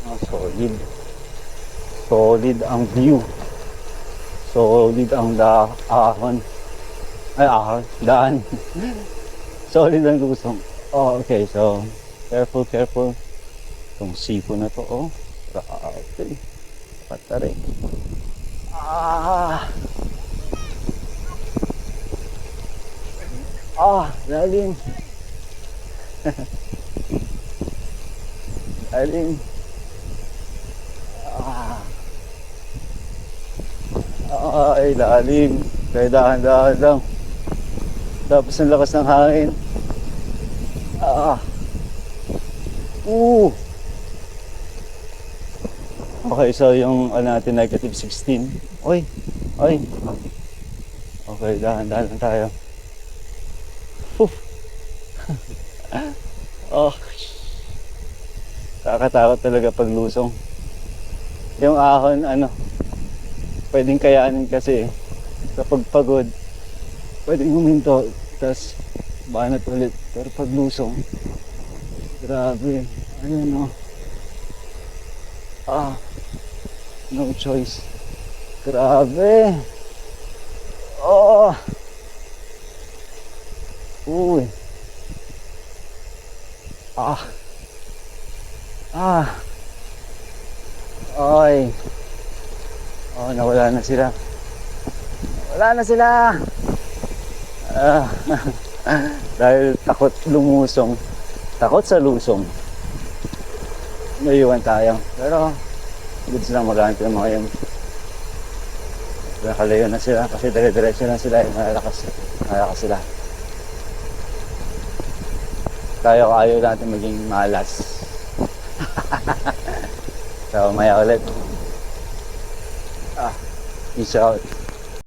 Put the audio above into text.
Solid. Solid ang view. Solid ang ahon. Ay, ahon. Daan. Solid ang lusong. Oh, okay. So, careful, careful. Itong sipo na to, oh. Grabe. Patari. Ah! Lalim. Lalim. Ay, lalim. Kaya dahan-dahan lang. Tapos ang lakas ng hangin. Okay, so yung natin negative 16. Oy. Okay, dahan-dahan lang tayo. Kakatakot talaga paglusong. Yung ahon, pwedeng kayanin kasi kapag pagod, pwedeng huminto, tapos banat ulit. Pero paglusong, grabe. Ayun, no choice. Grabe. Uy. Ay. Nawala na sila. Dahil takot lumusong. Takot sa lusong. Naiwan tayo. Pero goods lang magamit ng mga yun. Nakalayo na sila kasi dire-diretso na sila. Malakas sila. Tayo ayaw natin maging malas. So maya ulit. Peace out.